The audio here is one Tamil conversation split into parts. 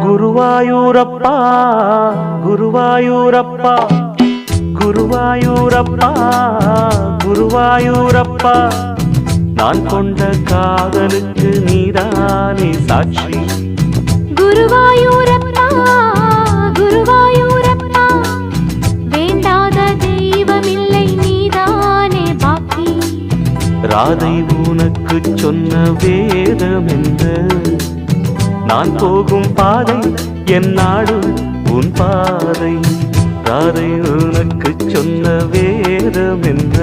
குருவாயூரப்பா குருவாயூரப்பா குருவாயூரப்பா குருவாயூரப்பா நான் கொண்ட காதலுக்கு நீதானே சாட்சி. குருவாயூரப்பா குருவாயூரப்பா வேண்டாத தெய்வமில்லை நீதானே பாக்கி. ராதை உனக்கு சொன்ன வேதம் என்ன? நான் போகும் பாதை என் நாடு உன் பாதை. ராதை உனக்கு சொன்ன வேதம் என்ன?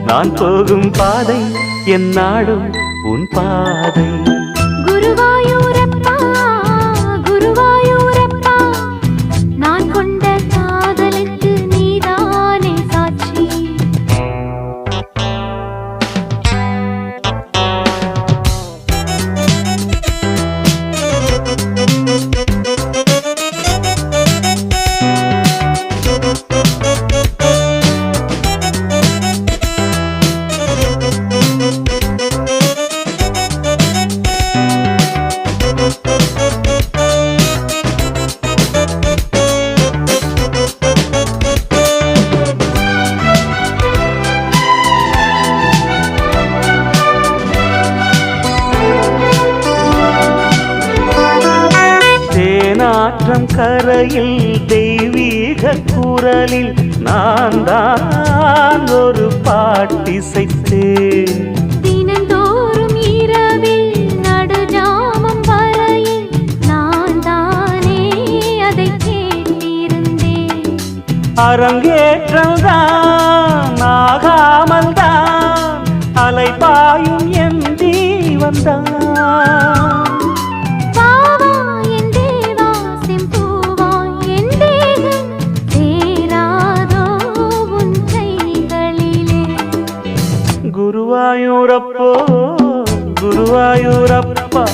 நான் போகும் பாதை என் நாடு உன் பாதை. குருவாயூரப்பா குருவாயூரப்பா நான் கொண்ட காதலுக்கு நீதானே சாட்சி. தேனாற்றம் கரையில் தெய்வீக குரலில் நான் தான் ஒரு பாட்டிசைத்தேன். தினந்தோறும் இரவில் நடுஜாமம் வரையில் நான் தானே அதை கேட்டிருந்தேன். அரங்கேற்றம்தான் ஆகாமல் தான் அலைபாயும் என் ஜீவன்தான். குருவாயூரப்போ குருவாயூரப்பா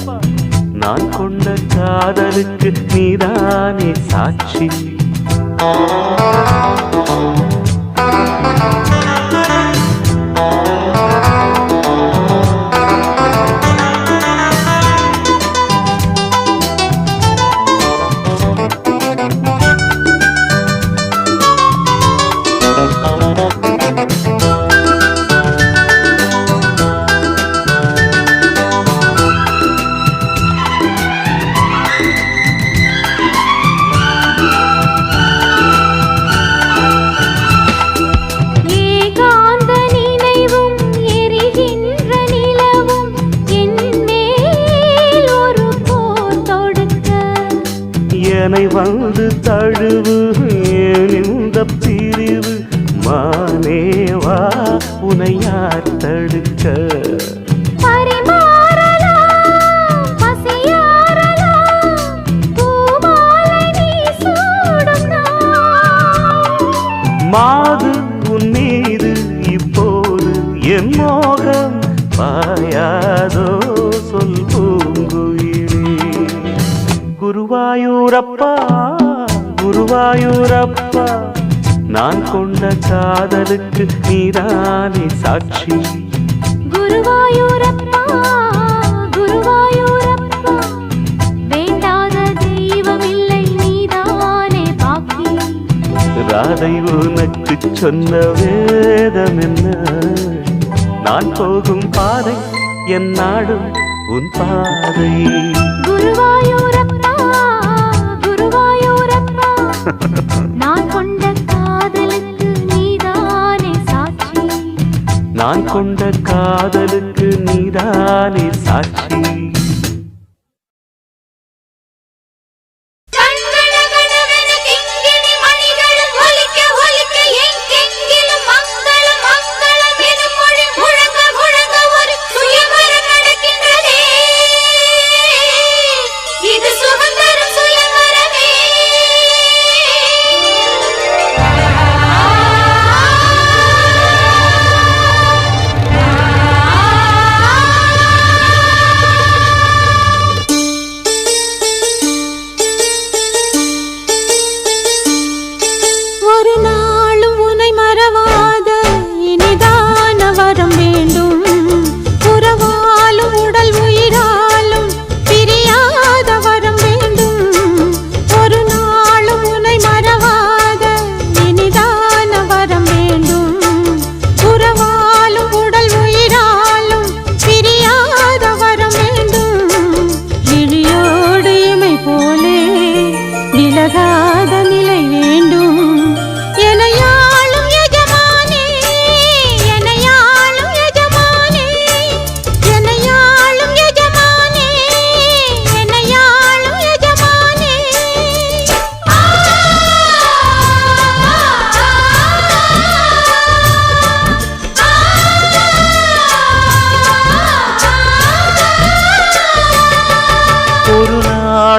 நான் கொண்ட காதலுக்கு நீதானே சாட்சி. என்னை வந்து தழுவு ஏன் இந்த பிரிவு மானேவா உனை யார் தடுக்க. மாது உன் மீது இப்போது என் மோகம் பாயாதோ சொல் பூங்குயிலே. குருவாயூரப்பா குருவாயூரப்பா நான் கொண்ட காதலுக்கு நீதானே சாட்சி. குருவாயூரப்பா குருவாயூரப்பா வேண்டாத தெய்வமில்லை நீதானே பாக்கி. ராதை உனக்கு சொன்ன வேதம் என்ன? நான் போகும் பாதை என் நாடு உன் பாதை. குருவாயூரப்பா குருவாயூரப்பா நான் கொண்ட காதலுக்கு நீதானே சாட்சி. நான் கொண்ட காதலுக்கு நீதானே சாட்சி.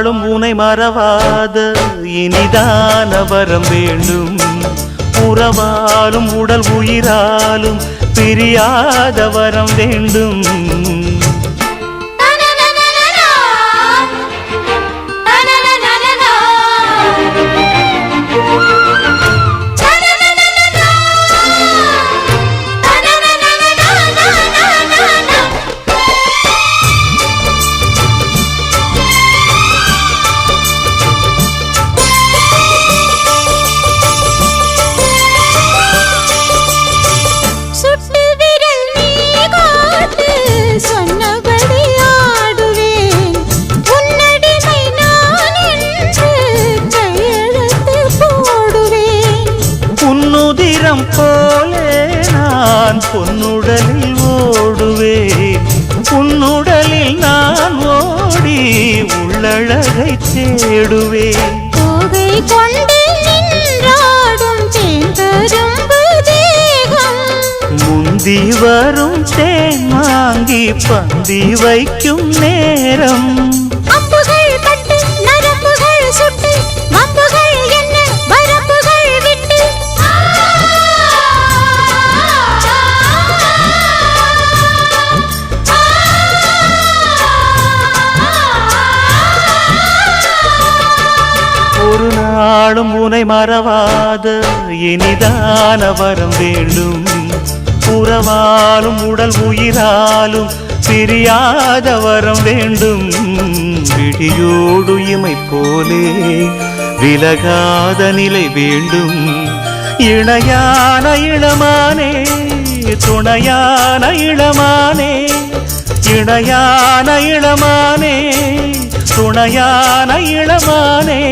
நாளும் உனை மறவாத இனிதான வரம் வேண்டும். உறவாலும் உடல் உயிராலும் பிரியாத வரம் வேண்டும். போலே நான் பொன்னுடலில் ஓடுவேன். உன்னுடலில் நான் ஓடி உள்ளழகை தேடுவேன். போகை கொண்டு நின்றாடும் தேங்கரும்பு தேகம், முந்தி வரும் தேன் வாங்கி பந்தி வைக்கும் நேரம். அம்புகள் பட்டு நரம்புகள் சுட்டு வம்புகள் என்ன வரம்புகள் விட்டு ஒரு நாளும் உனை மறவாத இனிதான வரம் வேண்டும். உறவாலும் உடல் உயிராலும் பிரியாத வரம் வேண்டும். விடியோடு இமை போலே விலகாத நிலை வேண்டும். இணையான இளமானே துணையான இளமானே, இணையான இளமானே துணையான இளமானே.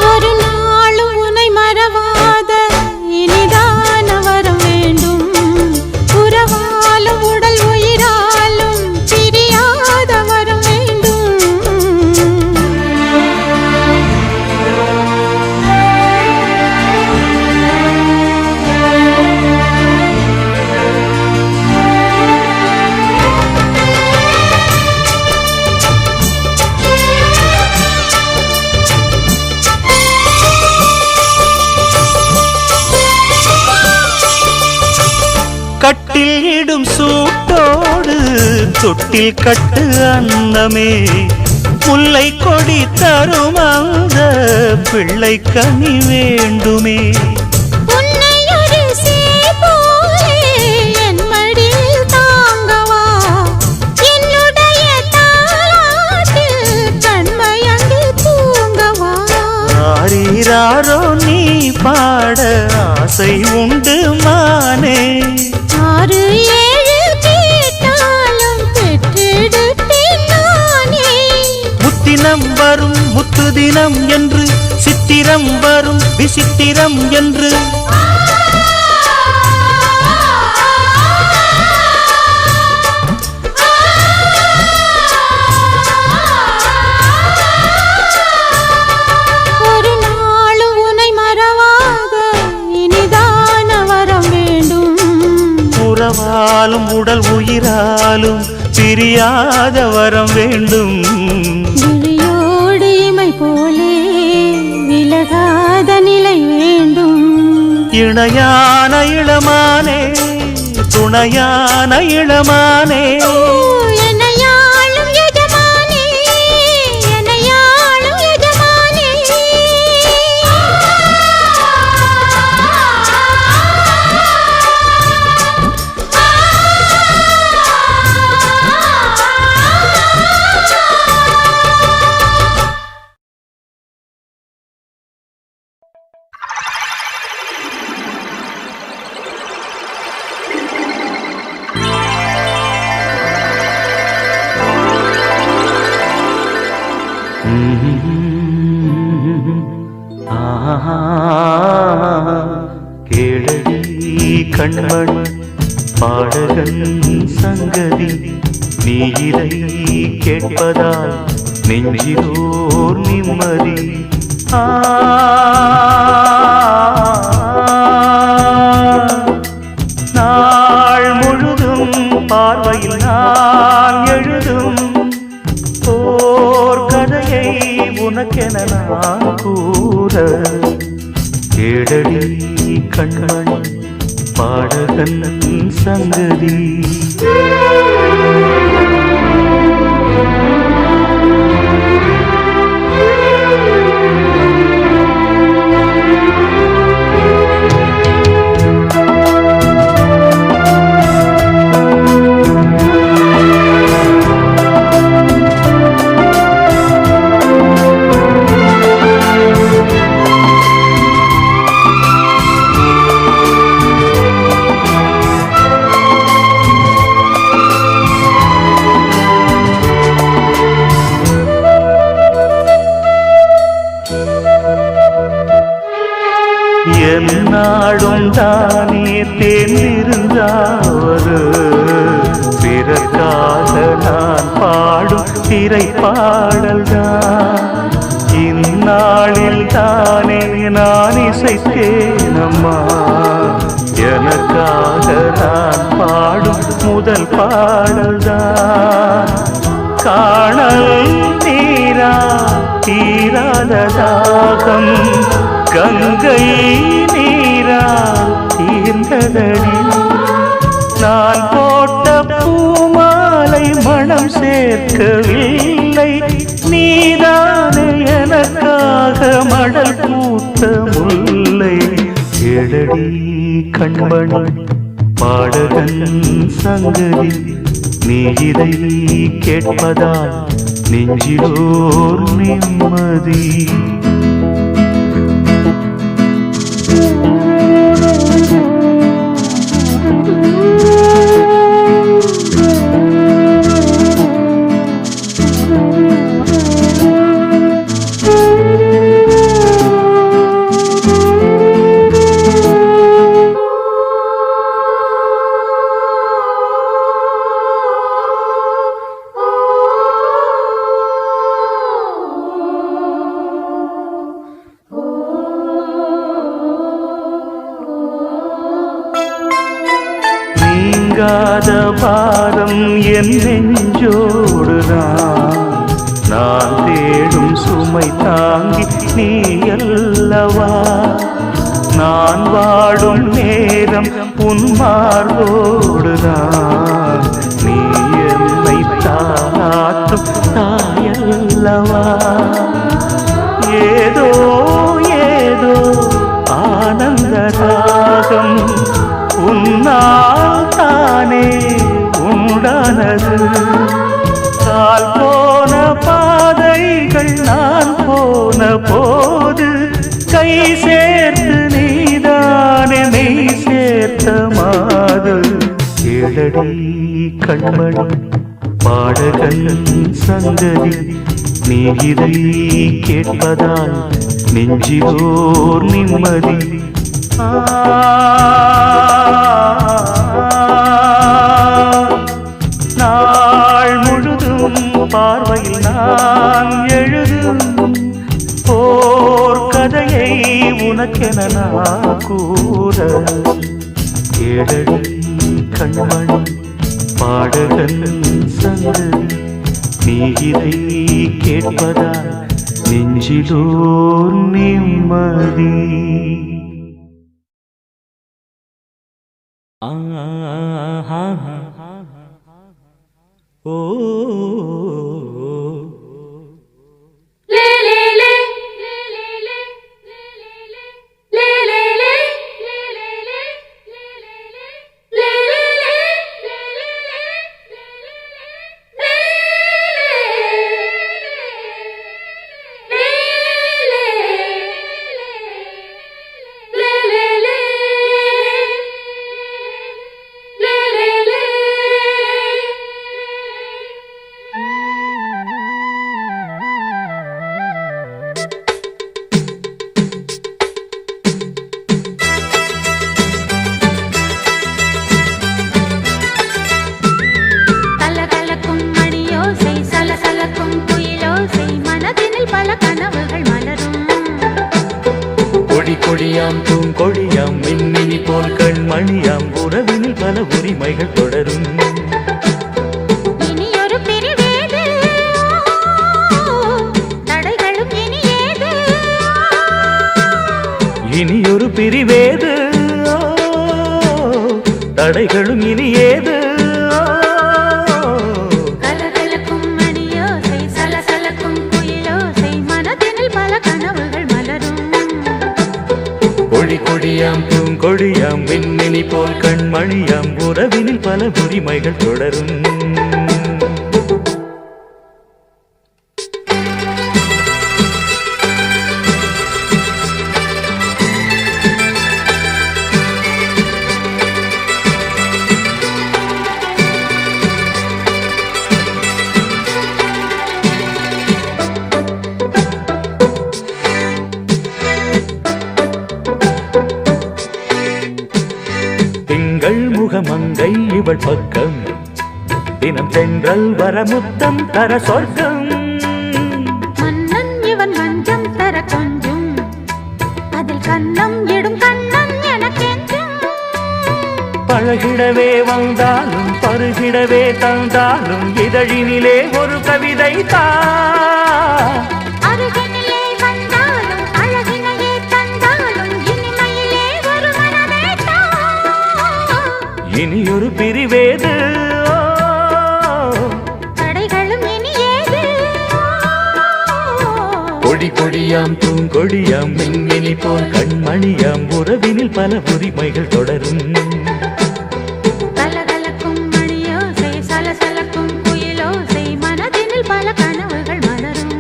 ஒரு நாளும் உனை மறவாத இனிதான வரம் வேண்டும். உறவாலும் உடல் உயிராலும் பிரியாத வரம் வேண்டும். கட்டில் இடும் சூட்டோடு தொட்டில் கட்டு அன்னமே, முல்லை கொடி தரும் அந்த பிள்ளை கனி வேண்டுமே. உன்னை ஒரு சேய் போலே என் மடியில் தாங்கவா, என்னுடைய தாலாட்டில் கண்மயங்கி தூங்கவா. ஆரீராரோ நீ பாட ஆசை உண்டு மானே. 6 7 கேட்டாலும் பெற்றெடுத்தேன் நானே. முத்தினம் வரும் முத்து தினம் என்று, சித்திரம் வரும் விசித்திரம் என்று. ஒரு நாளும் உனை மறவாத இனிதான வரம் வேண்டும். உறவாலும் உடல் உயிராலும் பிரியாத வரம் வேண்டும். விழியோடு இமை போலே விலகாத நிலை வேண்டும். இணையான இளமானே துணையான இளமானே. என்னையாளும் எஜமானே, என்னையாளும் எஜமானே. கேளடி கண்மணி பாடகன் சங்கதி, நீ இதை கேட்பதால் நெஞ்சிலோர் நிம்மதி. உனக்கென நான் கூற கேடடி கண்மண் பாடகன் சங்கதி என்னாடும் தானே தேர்ந்திருந்தாவது பிறக்காக நான் பாடும் திரைப்பாடல்தான் இந்நாளில் தானே நான் இசைத்தேனம்மா எனக்காக நான் பாடும் முதல் பாடல்தான் காணல் நீரா தீராத தாகம் கங்கை நீரா தீர்ந்ததடி நான் போட்ட பூமாலை மனம் சேர்க்கவில்லை நீதானே எனக்காக மடல் பூத்த முல்லை எழடி கண்மண் பாடகன் சங்கதி நீ இதை கேட்பதால் நெஞ்சிலோர் நிம்மதி நீங்காத பாரம் என் நெஞ்சோடுதான் நான் தேடும் சுமை தாங்கி நீ அல்லவா நான் வாடும் நேரம் உன் மார்போடுதான் நீ என்னை தாளாட்டும் தாயல்லவா ஏதோ ஏதோ ஆனந்த ராகம் உன்னால் தானே உண்டானது கால் போன பாதைகள் நான் போன போது கை சேர்த்து நீதானே மெய் சேர்த்த மாது கேளடி கண்மணி பாடகன் சங்கதி நீ இதை கேட்பதால் நெஞ்சிலோர் நிம்மதி நாள் முழுதும் பார்வையில் நான் எழுதும் ஓர் கதையை உனக்கென நான் கூற கேளடி கண்மணி பாடகன் சங்கதி நீ இதை கேட்பதால் நெஞ்சிலோர் நிம்மதி ஓ கொடியாம் பூங்கொடியாம் மின்மினி போல் கண்மணியாம் உறவினில் பல உரிமைகள் தொடரும். இனியொரு பிரிவேது தடைகளும் பிரிவேது தடைகளும் இனி ஏது கலகலக்கும் மணியோசை சலசலக்கும் குயிலோசை மனதினில் பல கனவுகள் மலரும் கொடி கொடியாம் பூங்கொடியாம் விண்மினி போல் கண்மணியாம் உறவினில் பல உரிமைகள் தொடரும் முகமங்கை இவள் பக்கம் தினம் தென்றல் வரமுத்தம் தர சொர்க்கம் மன்னன் இவன் மஞ்சம் தர கொஞ்சம் அதில் கண்ணம் இடும் கண்ணன் எனக்கென்றும் பழகிடவே வந்தாலும் பருகிடவே தந்தாலும் இதழினிலே ஒரு கவிதை தா இனியொரு பிரிவேது தடைகளும் இனி ஏது கொடி கொடியாம் பூங்கொடியாம் மின்மினி போல் கண்மணியாம் உறவினில் பல உரிமைகள் தொடரும் கலகலக்கும் மணியோசை சலசலக்கும் குயிலோசை மனதினில் பல கனவுகள் மலரும்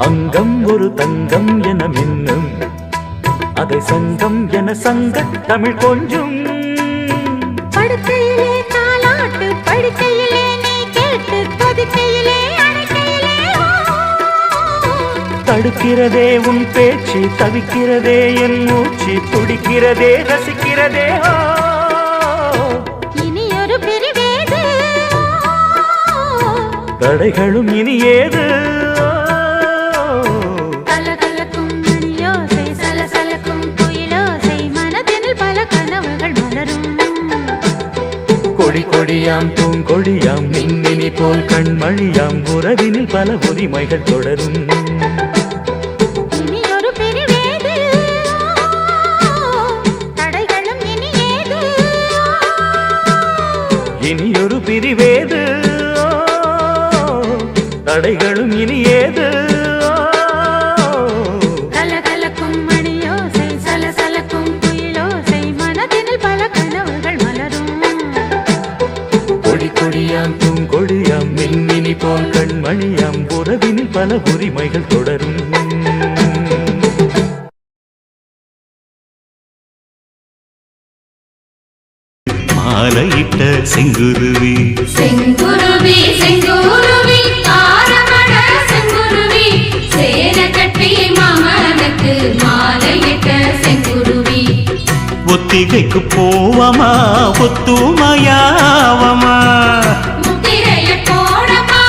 அங்கம் ஒரு தங்கம் என மின்னும் அதை சங்கம் என சங்க தமிழ் கொஞ்சும் படுக்கையிலே தாலாட்டு படுக்கையிலே நீ கேட்டு கொதிக்கையிலே அணைக்கையிலே தடுக்கிறதே உன் பேச்சு தவிக்கிறதே என் மூச்சு துடிக்கிறதே ரசிக்கிறதே இனி ஒரு பிரிவேது தடைகளும் இனி ஏது கொடி கொடியாம் பூங்கொடியாம் மின்மினி போல் கண்மணியாம் உறவினில் பல உரிமைகள் தொடரும் இனியொரு பிரிவேது தடைகளும் இனி ஏது இனியொரு பிரிவேது தடைகளும் இனி ஏது கலகலக்கும் மணியோசை சலசலக்கும் குயிலோசை மனதினில் பல கனவுகள் மலரும் கொடி கொடியாம் பூங்கொடியாம் மின்மினி போல் கண்மணியாம் உறவினில் பல உரிமைகள் தொடரும் மாலையிட்ட செங்குருவி செங்குருவி செங்குருவி ஆரமட செங்குருவி சேர கட்டி மாமனுக்கு மாலையிட்ட செங்குருவி ஒத்திகைக்கு போவமா ஒத்துமையாவமா முத்திரைய போடமா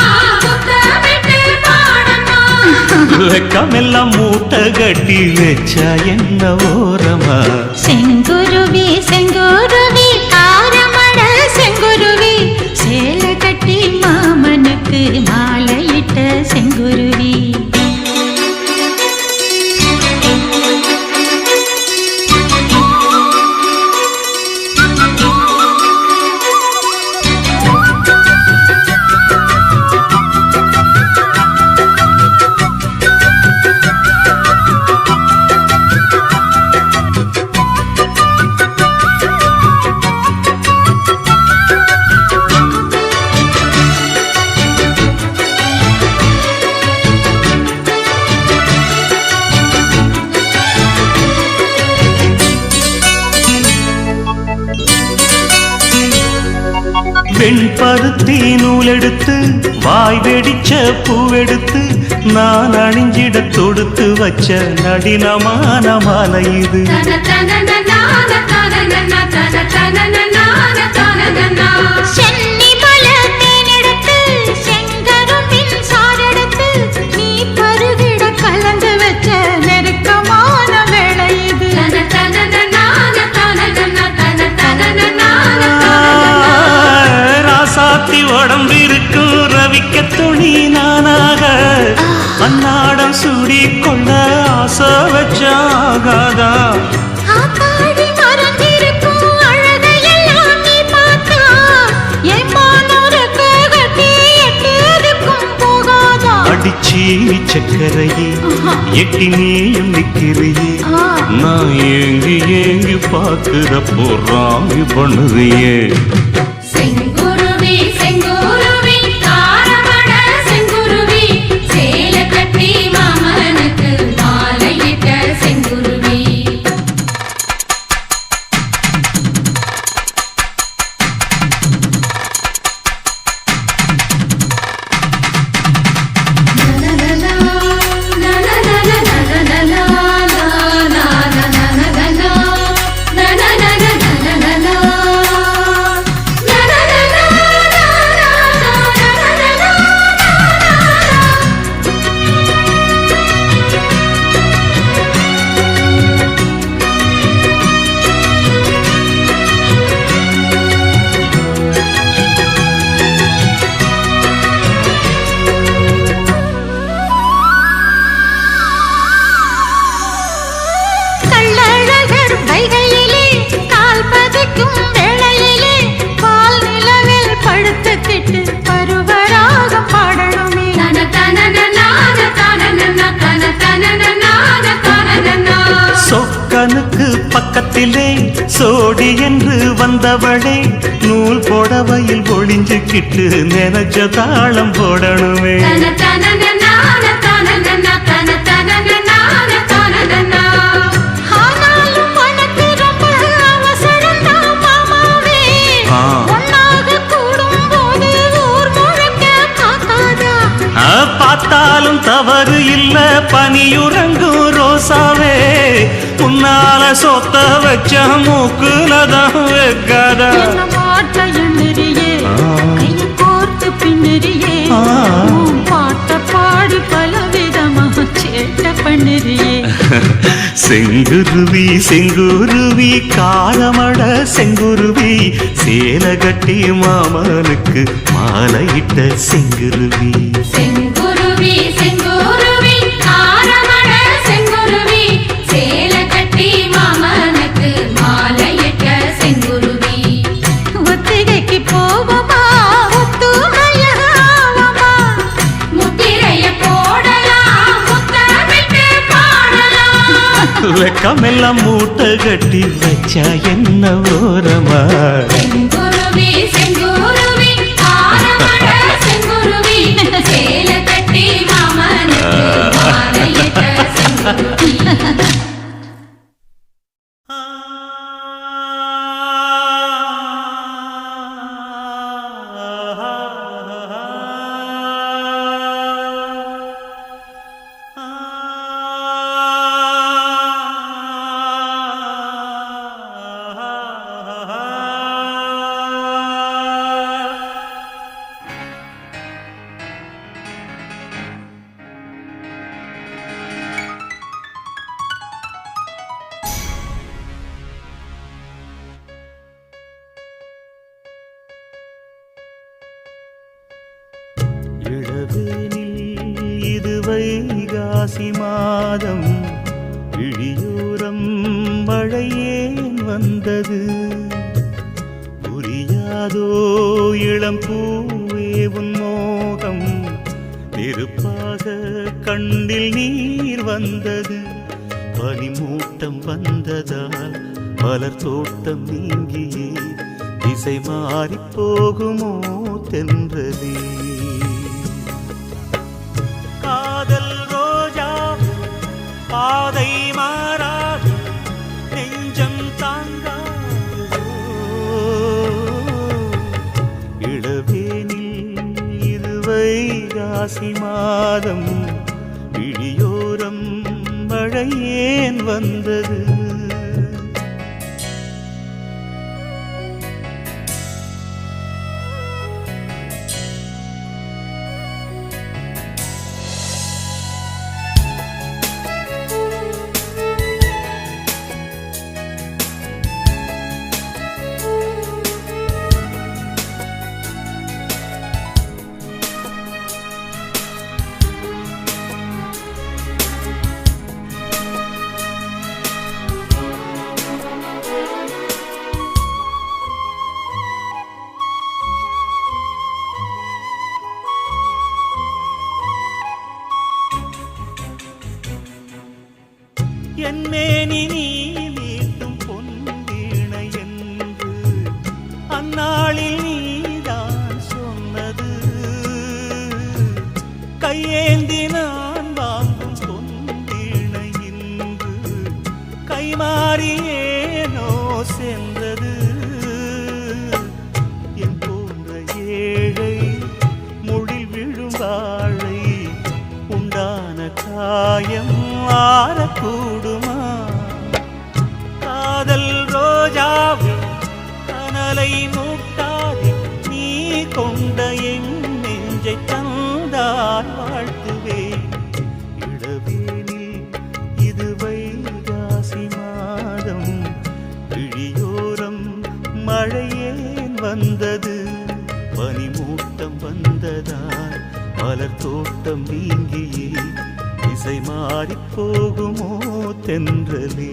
முத்தமிட்டு பாடமா வெக்கமெல்லாம் மூட்டை கட்டி வச்சா என்ன ஓரமா செங்குருவி செங்குருவி ஆரமட செங்குருவி சேல கட்டி மாமனுக்கு மாலையிட்ட செங்குருவி வெண்பருத்தி நூலெடுத்து வாய் வெடிச்ச பூவெடுத்து நான் அணிஞ்சிட தொடுத்து வச்ச நடினமான மாலை இது. சென்னி மல தேனெடுத்து செங்கரும்பின் சாரெடுத்து நீ பருகிட கலந்து வச்ச நெருக்கமான வேளை இது. ராசாத்தி உடம்பிருக்கும் ரவிக்க துணி நானாக அன்னாடம் சூடி கொள்ள ஆசை வச்சாகாதா. ஆத்தாடி மறந்திருக்கும் அழகையெல்லாம் நீ பார்த்தா என் மானோருக்கு கட்டி எட்டேதுக்கும் போகாதா. அடிச்சி சக்கரையே எட்டி நீயும் நிக்கிறியே நான் ஏங்கி ஏங்கி பார்க்கிறப்போ ராமி பண்ணுறியே. செங்குருவி செங்குருவி காரமட செங்குருவி சேலை கட்டி மாமனுக்கு மாலையிட்ட செங்குருவி. கள்ளழகர் வைகையிலே கால் பதிக்கும் வேளையிலே பால் நிலவில் படுத்துக்கிட்டு பருவராகம் பாடணுமே. சொக்கனுக்கு பக்கத்திலே சோடி என்று வந்தவளே நூல் போடவையில் ஒளிஞ்சுக்கிட்டு நினைச்ச தாளம் போடணுமே. ஆனாலும் உனக்கு ரொம்ப அவசரம்தான் மாமாவே. ஒன்னாக கூடும்போது ஊர் முழுக்க பார்க்காதா. பார்த்தாலும் தவறு இல்ல பனியுறங்கும் ரோசாவே உன்னால சொத்த வச்ச மூக்குலதான் வைக்காதா. என்ன பாட்ட எண்ணிரியே கையை கோர்த்து பின்னிரியே பாட்ட பாடி பலவிதமாக சேட்ட பண்ணிரியே. செங்குருவி செங்குருவி காரமட செங்குருவி சேலை கட்டி மாமனுக்கு மாலையிட்ட செங்குருவி. செங்குருவி செங்குருவி காரமட செங்குருவி சேலை கட்டி மாமனுக்கு மாலையிட்ட செங்குருவி. ஒத்திகைக்கு போவோமா ஒத்துமையாவமா முத்திரைய போடலாம் முத்தமிட்டு பாடலாம். வெக்கமெல்லாம் மூட்டை கட்டி வச்சா என்ன ஓரமா. செங்குருவி செங்குருவி காரமட செங்குருவி சேலை கட்டி மாமனுக்கு மாலையிட்ட செங்குருவி. இளவேனில் இது வைகாசி மாதம் இழியோரம் மழையேன் வந்தது புரியாதோ இளம் பூவே உன் மோகம் நெருப்பாக கண்ணில் நீர் வந்தது பனிமூட்டம் வந்ததால் மலர் தோட்டம் நீங்கியே திசை மாறி போகுமோ தென்றலே. காதல் ரோஜா பாதை மாறாது நெஞ்சம் தாங்காதோ வைகாசி மாதம் விழியோரம் மழை ஏன் வந்தது? என்னேனி நீ மீட்டும் பொன்வீணை என்று அந்நாளில் நீதான் சொன்னது. கையேந்தி நான் வாங்கும் பொன்வீணை இன்று கைமாறியேனோ சென்றது. என் போன்ற ஏழை முழில் விழும் வாழை உண்டான காயம் ஆறக்கூடுமா? காதல் ரோஜாவே கனலை மூட்டாதே, நீ கொண்ட என் நெஞ்சை தந்தால் வாழ்த்துவேன். இளவேனில் இது வைகாசி மாதம் விழியோரம் மழையேன் வந்தது. பனிமூட்டம் வந்ததால் மலர் தோட்டம் நீங்கியே திசை மாறிப் போகுமோ தென்றலே?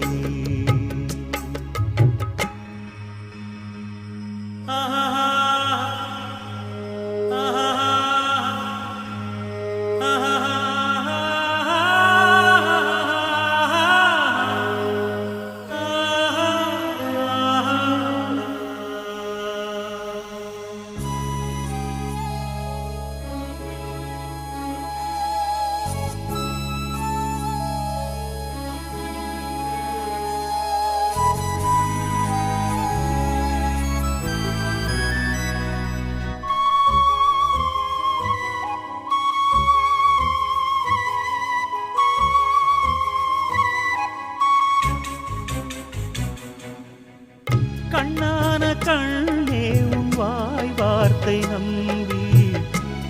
கண்ணான கண்ணே உன் வாய் வார்த்தை நம்பி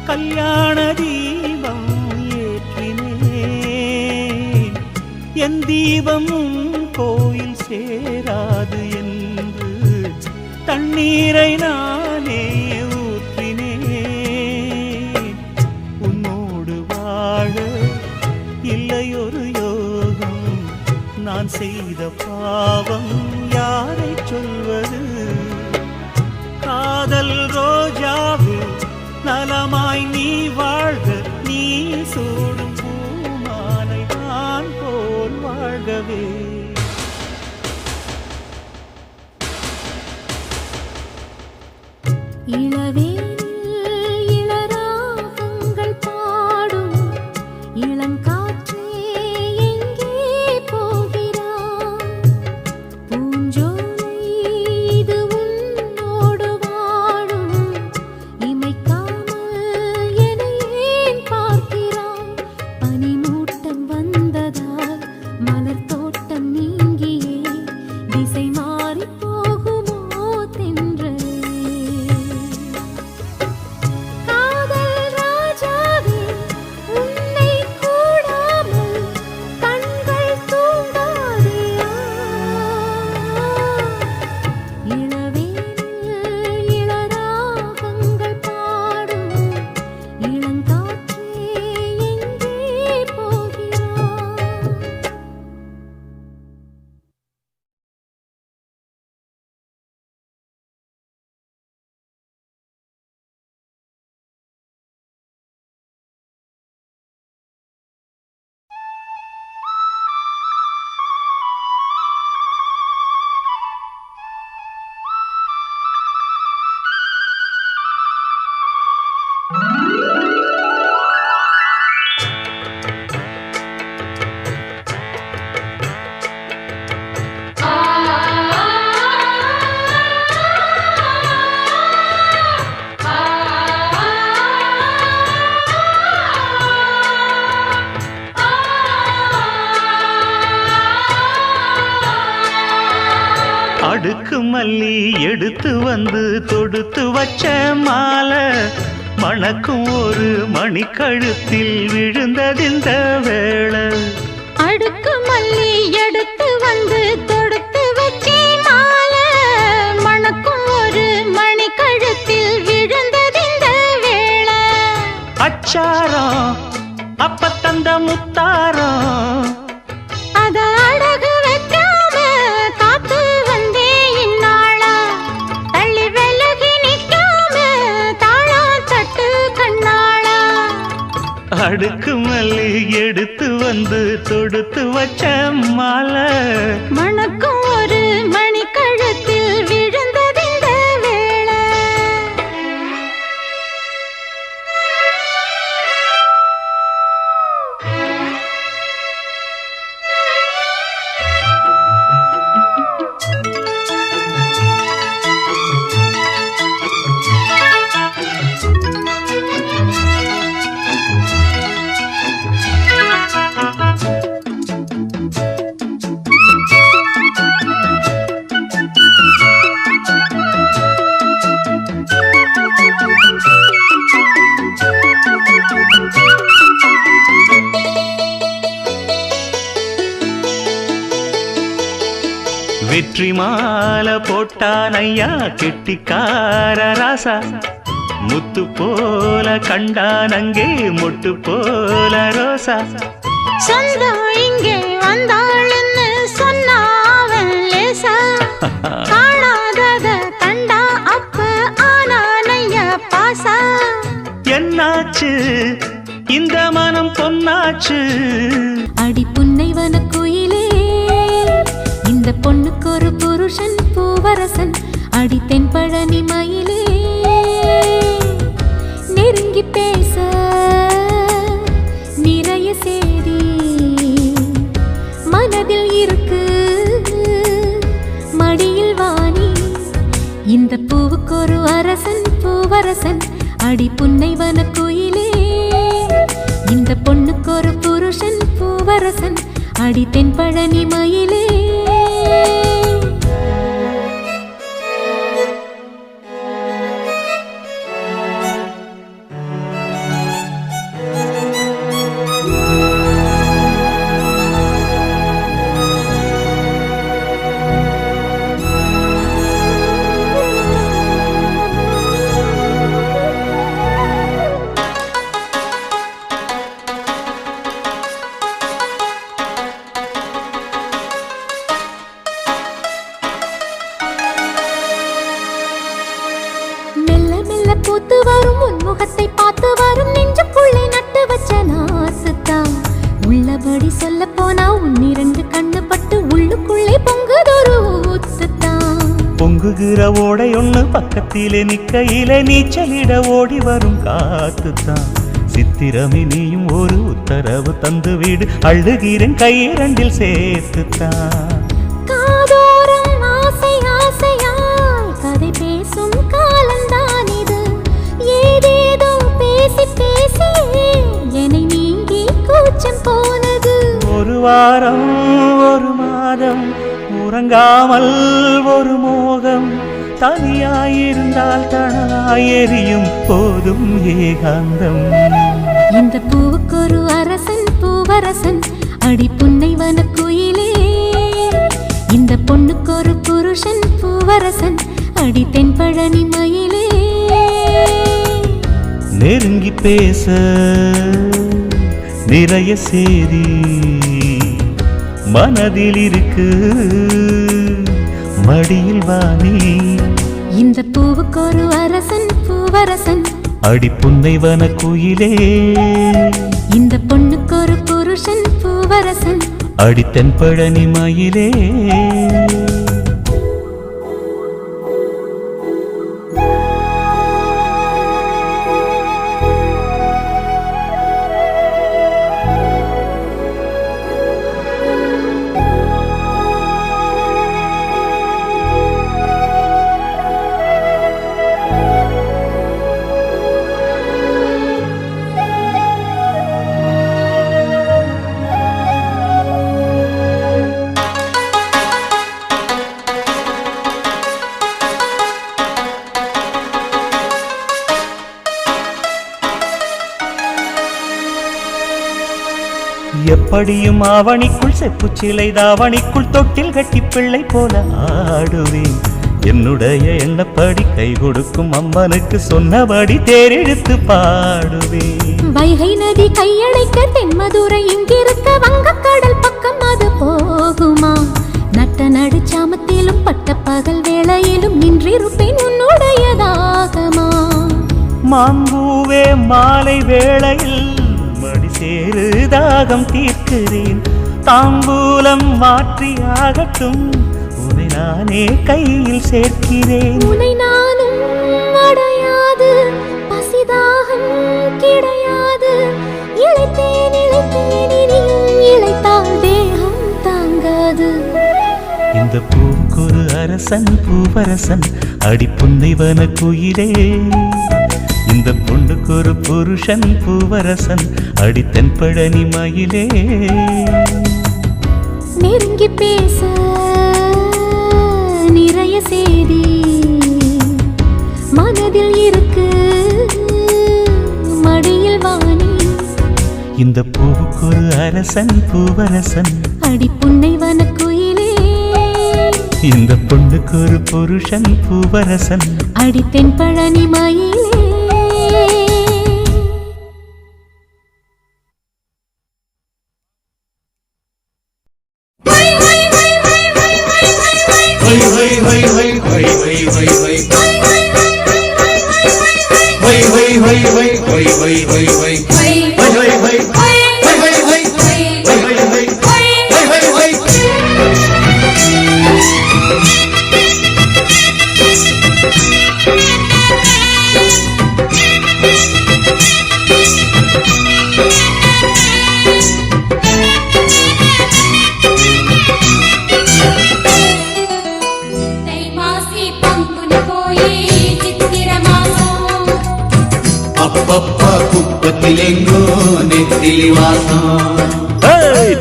கல்யாண தீபம் ஏற்றினேன். என் தீபம் உன் கோயில் சேராது என்று தண்ணீரை நானே ஊற்றினேன். உன்னோடு வாழ இல்லையொரு யோகம், நான் செய்த பாவம் யாரை சொல்வது? காதல் ரோஜாவே நலமாய் நீ வாழ்க, நீ சூடும் பூமாலை நான் போல் வாழ்கவே. இளவேனில் இளராகங்கள் பாடும் இளங்காற்றே எங்கே போகிறாய்? பூஞ்சோலை இது உன்னோடு வாழும், இமைக்காமல் என்னை ஏன் பார்க்கிறாய்? பனிமூட்டம் வந்ததால் மலர் தோட்டம் நீங்கியே திசை மாறிப் போகுமோ தென்றலே? அடுக்கு மல்லி எடுத்து வந்து தொடுத்து வச்ச மாலை மணக்கும் ஒரு மணிக்கழுத்தில் விழுந்ததிந்த வேளை அடுக்கு மல்லி எடுத்து வந்து தொடுத்து வச்சே மாலை மணக்கும் ஒரு மணி கழுத்தில் விழுந்ததிந்த வேளை அச்சாரம் அப்ப தந்த முத்தாரம் அத அடகு வைக்காம காத்து வந்தே இந்நாளா தள்ளி விலகி நிற்காம தாளா தட்டு கண்ணாளா அடுக்கு மல்லி எடுத்து வந்து தொடுத்து வச்ச மாலை மணக்கும் ஒரு மணி கழுத்தில் விழுந்ததிந்த வேளை வெற்றி மாலை போட்டான் ஐயா கெட்டிக்கார ராசா முத்து போல கண்டான் அங்கே மொட்டு போல ரோசா சொந்தம் இங்கே வந்தாள்னு சொன்னாவன் லேசா காணாதத கண்டா அப்ப ஆனானைய பாசா என்னாச்சு இந்த மனம் பொன்னாச்சு அடி புன்னைவன குயிலே இந்த பொண்ணுக்கு ஒரு புருஷன் பூவரசன் அடி தென்பழனி மயிலே நெருங்கி பேச நிறைய சேதி மனதில் இருக்கு மடியில் வாணி இந்த பூவுக்கு ஒரு அரசன் பூவரசன் அடி புன்னைவன குயிலே இந்த பொண்ணுக்கு ஒரு புருஷன் பூவரசன் அடி தென்பழனி மயிலே பூத்து வரும் உன்முகத்தை பார்த்து வரும் நெஞ்சுக்குள்ளே நட்டு வச்ச நாசுத்தான் உள்ளபடி சொல்ல போனா உன்னிரண்டு கண்ணு பட்டு உள்ளுக்குள்ளே பொங்குதொரு ஊத்துத்தான் பொங்குகிற ஓடை ஒண்ணு பக்கத்திலே நிக்கையிலே நீச்சலிட ஓடி வரும் காத்துத்தான் சித்திரமே நீயும் ஒரு உத்தரவு தந்து வீடு அழுகிறேன் கையிரண்டில் சேர்த்துத்தான் காதோரம் ஆசை ஆசையாய் கதை பேசும் காலந்தான் இது ஏதேதோ பேசி பேசி என்னை நீங்கி கூச்சம் போனது ஒரு வாரம் ஒரு மாதம் உறங்காமல் ஒரு மோகம் தனியாயிருந்தால் தனலாய் எரியும் போதும் ஏகாந்தம் இந்த பூவுக்கு ஒரு அரசன் பூவரசன் அடி புன்னைவன குயிலே இந்த பொண்ணுக்கு ஒரு புருஷன் பூவரசன் அடி தென்பழனி மயிலே நெருங்கி பேச நிறைய சேதி மனதில் இருக்கு மடியில் வாணி இந்த பூவுக்கு ஒரு அரசன் பூவரசன் அடி புன்னைவன குயிலே இந்த பொண்ணுக்கு ஒரு புருஷன் பூவரசன் அடி தென்பழனி மயிலே எப்படியும் ஆவணிக்குள் செப்பு சிலை தாவணிக்குள் தொட்டில் கட்டி பிள்ளை போல ஆடுவேன். என்னுடைய எண்ணப்படி கை கொடுக்கும் அம்மனுக்கு சொன்னபடி தேரெடுத்து பாடுவேன். வைகை நதி கையடைக்க தென்மதுரை இங்கிருக்க வங்கக்கடல் பக்கம் அது போகுமா? நட்ட நடுச்சாமத்திலும் பட்ட பகல் வேளையிலும் நின்றிருப்பேன் உன்னுடையதாகமா? மாம்பூவே மாலை வேளையில் மடி சேரு தாகம் தீர்க்கிறேன். தாம்பூலம் மாற்றி ஆகட்டும் உன்னை நானே கையில் சேர்க்கிறேன். உன்னை நானும் அடையாது பசிதாகம் கிடையாது. இளைத்தேன் இளைத்தேன் இனியும் இளைத்தால் தேகம் தாங்காது. இந்த பூக்கொரு அரசன் பூவரசன் அடிப்புன்னைவன குயிலே. இந்த பொண்ணுக்கு ஒரு புருஷன் பூவரசன் அடி தென்பழனி மயிலே. நெருங்கி பேச நிறைய செய்தி மனதில் இருக்கு மடியில் வாணி. இந்த பூவுக்கு ஒரு அரசன் பூவரசன் அடி புன்னைவன குயிலே. இந்த பொண்ணுக்கு ஒரு புருஷன் பூவரசன் அடி தென்பழனி மயிலே.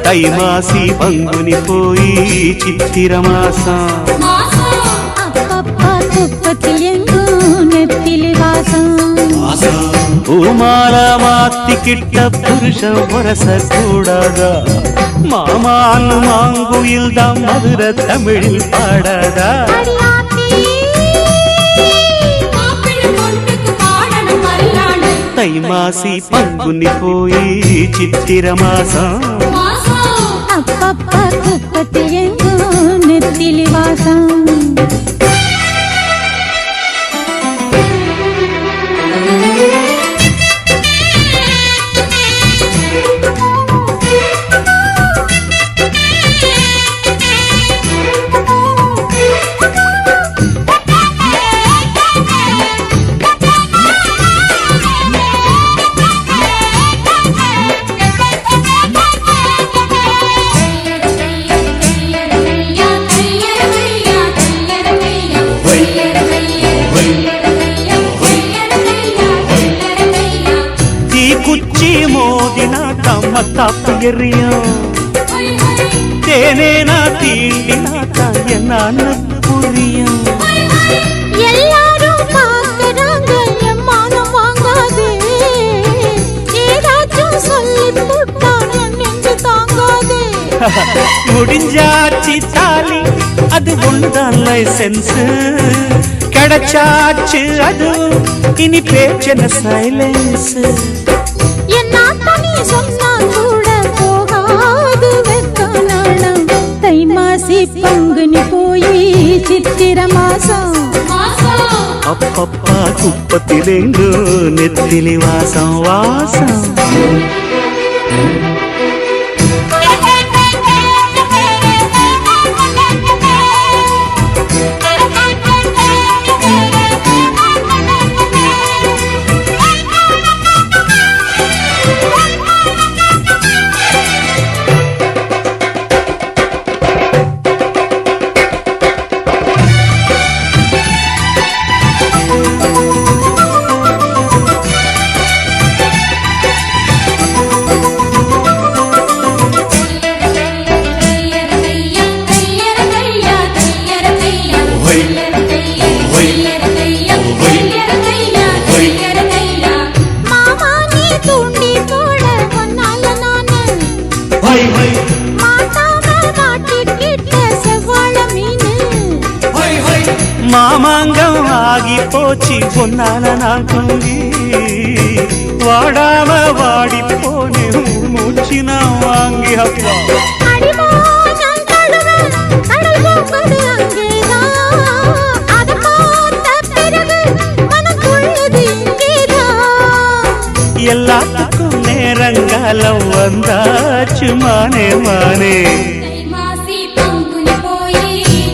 தை மாசி பங்குனி போய் சித்திர மாசம். அப்பப்பா குப்பத்தில் எங்கும் நெத்திலி வாசம். பூமால மாத்திக்கிட்ட புருஷன் வரச கூடாதா? மாமான்னு மாங்குயில் தான் மதுர தமிழில் பாடாதா? தை மாசி பங்குனி போய் சித்திர மாசம். அப்பப்பா குப்பத்தில் எங்கும் நெத்திலி வாசம். மத்தாப்பு எறியும் தேனேனா தீண்டினாக்கா என்னான்னு புரியும். எல்லாரும் பார்க்கறாங்க என் மானம் வாங்காதே. ஏதாச்சும் சொல்லி போட்டா என் நெஞ்சு தாங்காதே. முடிஞ்சாச்சு தாலி அது ஒண்ணுதான் லைசன்ஸ். கிடைச்சாச்சு அது இனி பேச்சன சைலன்ஸ். சொன்னா கூட போகாது வெக்கநாளம். தை மாசி பங்குனி போய் சித்திர மாசம். அப்பப்பா குப்பத்திலேங்கு நெத்திலி வாசம் வாசம். போச்சு பொன்னால நான் தூங்கி வாடாம வாடி போனே மூச்சு நான் வாங்கி அப்பா அடிமா நான் தழுவேன், கடல் போவது அங்கேதான். அதை பார்த்த பிறகு மனம் துள்ளுது இங்கேதான். எல்லாத்துக்கும் நேரங்காலம் வந்தாச்சு மானே மானே தை மாசி பங்குனி போய்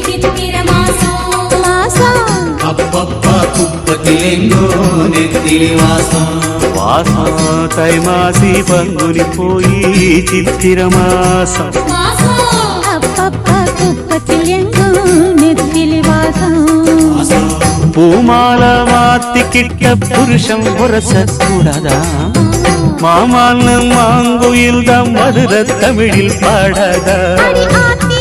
சித்திர மாசம் மாசம் அப்பப்பா குப்பத்திலெங்கோ நெத்திலி வாசம் வாசம் தை மாசி பங்குனி போய் சித்திர மாசம் அப்பப்பா குப்பத்தில் எங்கும் நெத்திலி வாசம். பூமால மாத்திக்கிட்ட புருஷன் புரச கூடாதா மாமான்னு மாங்குயில் தான் மதுர தமிழில் பாடாதா அடி ஆத்தி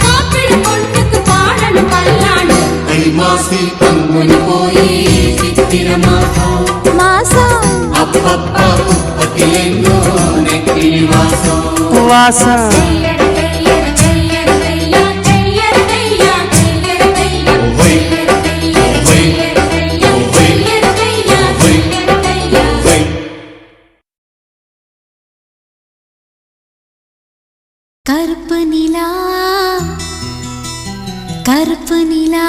காப்பிடு பொண்ணுக்கு பாடணும் பல்லாண்டு தை மாசி பங்குனி போய் சித்திர மாசம் மாசம் அப்பப்பா குப்பத்திலெங்கோ நெத்திலி வாசம் வாசம் கருப்பு நிலா கருப்பு நிலா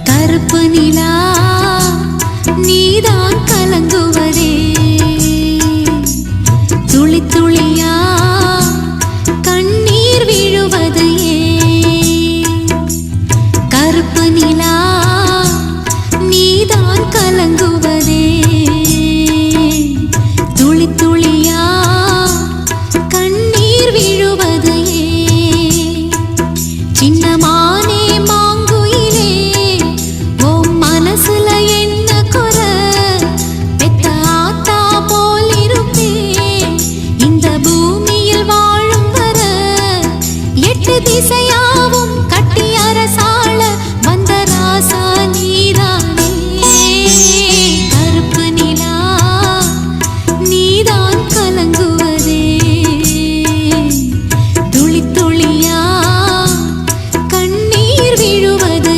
கருப்பு நிலா நீதான் கலங்குவதே துளி துளியா கண்ணீர் விழுவது ஏன்? கருப்பு நிலா நீதான் கலங்குவதே துளி துளியா கண்ணீர் விழுவது ஏன்? சின்னமானே மாங்குயிலே உன் மனசுல என்ன குறை? பெத்த ஆத்தா போல் இருப்பேன் இந்த பூமியில் வாழும் வர. எட்டு திசையாவும் கட்டி அரசாள வந்த ராசா நீதானே. கருப்பு நிலா நீதான் கலங்குவதே துளி துளியா கண்ணீர் விழுவது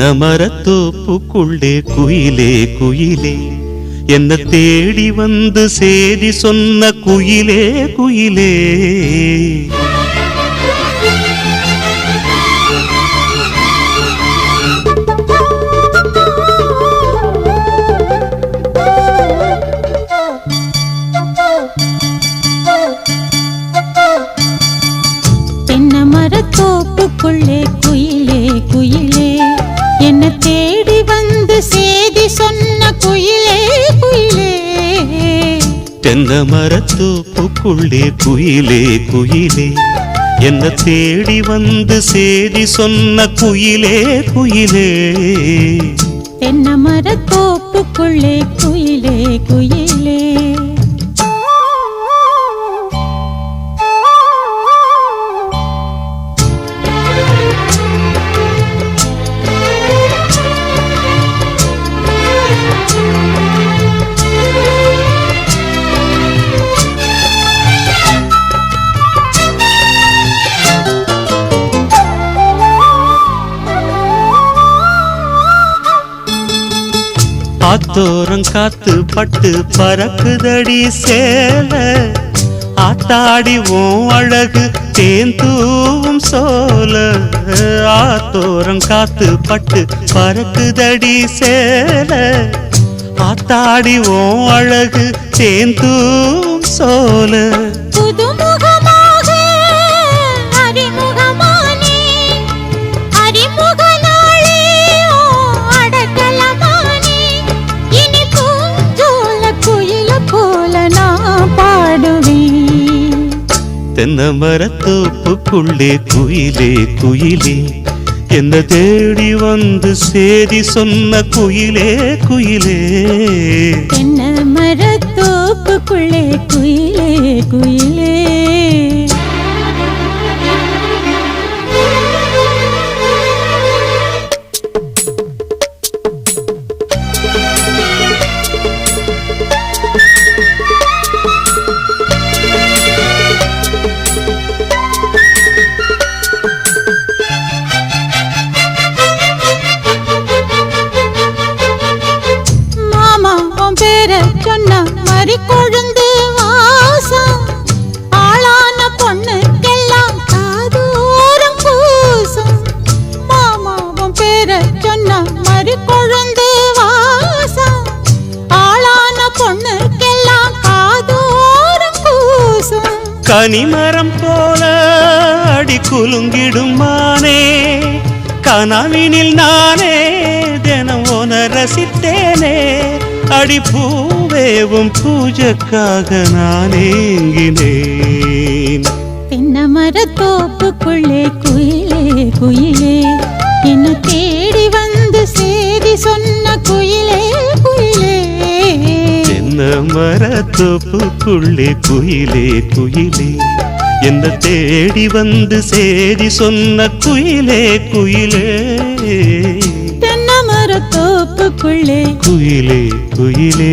தென்னமரத்தோப்புக்குள்ளே குயிலே குயிலே என்ன தேடி வந்து சேதி சொன்ன குயிலே குயிலே தென்னமரத்தோப்புக்குள்ளே குயிலே குயிலே என்ன தேடி வந்து சேதி சொன்ன குயிலே குயிலே தென்னமரத்தோப்புக்குள்ளே குயிலே குயிலே என்ன தேடி வந்து சேதி சொன்ன குயிலே குயிலே தென்னமரத்தோப்புக்குள்ளே குயிலே குயிலே ஆத்தோரம் காத்து பட்டு பறக்குதடி சேல ஆத்தாடி ஓம் அழகு தேந்தூவும் சோல ஆத்தோரம் காத்து பட்டு பறக்குதடி சேல ஆத்தாடி ஓம் அழகு தேந்தூவும் சோல புதுமுகமாக அறிமுகமானே அறிமுகனாளே ஓ அடக்கலமானே இனி பூஞ்சோல குயில போல நான் பாடுவேன் தென்னமரத்தோப்புக்குள்ளே குயிலே குயிலே என்ன தேடி வந்து சேதி சொன்ன குயிலே குயிலே தென்னமரத்தோப்புக்குள்ளே குயிலே குயிலே கொழுந்து வாசம் ஆளான பொண்ணுக்கெல்லாம் காதோரம் பூசும் மாமாவும் பேர சொன்ன மறி கொழுந்து வாசம் ஆளான பொண்ணுக்கெல்லாம் காதோரம் பூசும் கனிமரம் போல அடி குலுங்கிடும் மானே கனவினில் நானே தினம் உன ரசித்தேனே அடி பூவேவும் பூஜைக்காக நான் ஏங்கினேன் தென்னமரத்தோப்புக்குள்ளே குயிலே குயிலே என்ன தேடி வந்து சேதி சொன்ன குயிலே குயிலே தென்னமரத்தோப்புக்குள்ளே குயிலே குயிலே என்ன தேடி வந்து சேதி சொன்ன குயிலே குயிலே தென்னமரத்தோப்புக்குள்ளே குயிலே குயிலே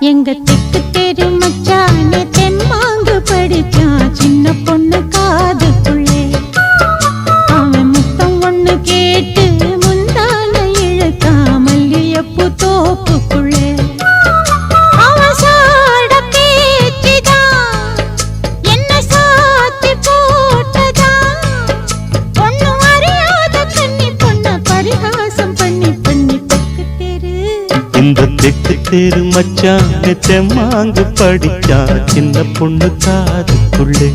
எங்க திக்கு தெரு மச்சானே தெம்மாங்கு படிச்சான் சின்ன பொண்ணு காதுக்குள்ளே அவன் முத்தம் ஒண்ணு கேட்டு முந்தான இழுத்தா மல்லியப்பூ தோப்புக்குள்ளே அவன் சாட பேச்சுதான் என்ன சாத்தி போட்டதான் ஒண்ணும் அறியாத கன்னி பொண்ண பரிகாசம் பண்ணி பண்ணி திக்கு தெரு இந்த தெக்கு தெரு மச்சான் தெம்மாங்கு படிச்சான் சின்ன பொண்ணு காதுக்குள்ளே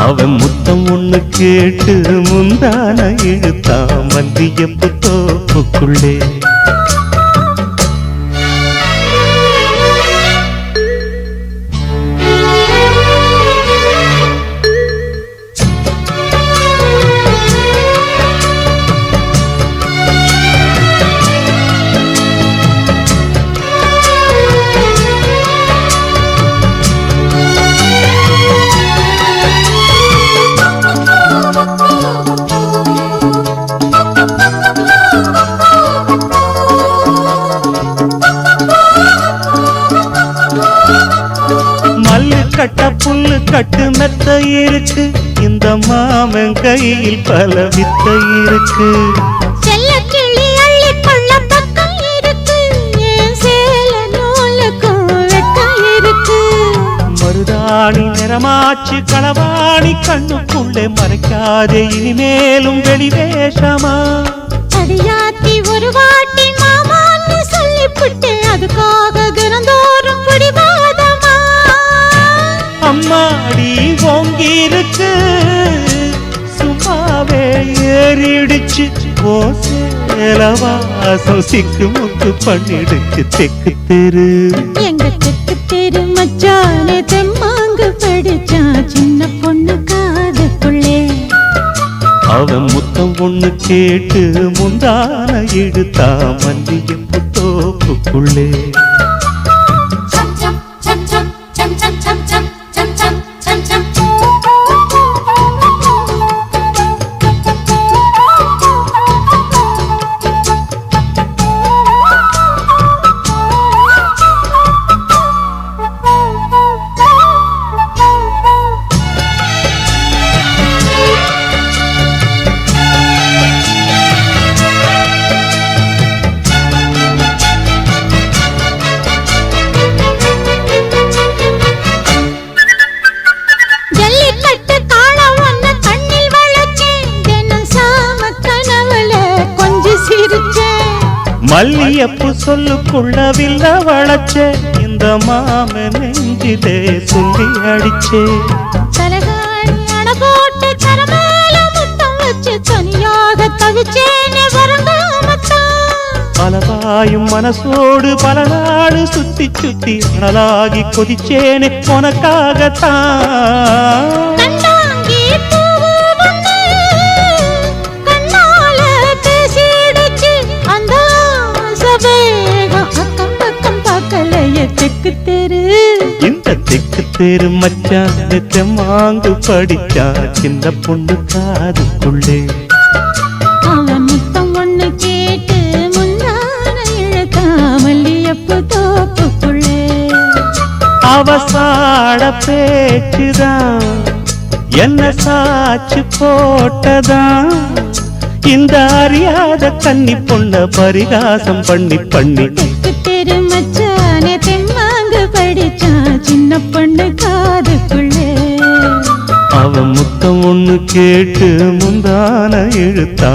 அவன் முத்தம் ஒண்ணு கேட்டு முந்தான இழுத்தா மல்லியப்பூ தோப்புக்குள்ளே கட்டு மெத்த இருக்கு இந்த மாமன் கையில் பல வித்த இருக்கு செல்ல கிளி அள்ளி கொள்ள பக்கம் இருக்கு என் சேல நூலுக்கும் வெட்கம் இருக்கு மருதாணி நிறமாச்சு களவாணி கண்ணுக்குள்ளே மறைக்காதே இனிமேலும் வெளிவேஷமா அடியாத்தி ஒரு வாட்டி மாமான்னு சொல்லிவிட்டு அதுக்காக தினந்தோறும் பிடிவாதமா அம்மாடி ஓங்கி இருக்கு சும்மாவே ஏறிடுச்சு ஓ சேலவாசம் சிக்கு முக்கு பண்ணிடுச்சு தெக்கு தெரு எங்க தெக்கு தெரு மச்சானே தெம்மாங்கு படிச்சா சின்ன பொண்ணு காதுக்குள்ளே அவன் முத்தம் ஒண்ணு கேட்டு முந்தான இழுத்தா மல்லிகைப்பூ தோப்புக்குள்ளே cham cham cham cham cham cham cham cham cham cham cham cham jallikattu காலம் ஒன்ன கண்ணில் வளர்ச்சேன் தினம் சாம கனவுல கொஞ்சம் சிரிச்சேன் மல்லியப்பு சொல்லுக்குள்ள வில்ல வளச்சே இந்த மாமன் நெஞ்சிலே சொல்லி அடிச்சே தலகாணி அண போட்டு தரமேல முத்தம் வச்சு தனியாக தவிச்சேனே வரங்காமத்தான் பலவாயும் மனசோடு பல நாடு சுத்தி சுத்தி அனலாகி கொதிச்சேனே உனக்காகத்தான் கண்டாங்கி பூவு ஒண்ணு கண்ணால பேசிடுச்சு அந்த ஆசவேகம் அக்கம் பக்கம் பார்க்கலையே தெக்கு தெரு இந்த தெக்கு தெரு மச்சான் தெம்மாங்கு படிச்சா சின்ன பொண்ணு காதுக்குள்ளே அவன் முத்தம் ஒண்ணு கேட்டு முன்னான இழுத்தா மல்லியப்பு தோப்புக்குள்ளே அவசாட பேச்சுதான் என்ன சாச்சு போட்டதான் இந்த அறியாத கன்னி பொண்ண பரிகாசம் பண்ணி பண்ணி தெக்கு தெரு மச்சானே தெம்மாங்கு படிச்சா சின்ன பொண்ணு காதுக்குள்ளே அவன் முத்தம் ஒண்ணு கேட்டு முந்தான இழுத்தா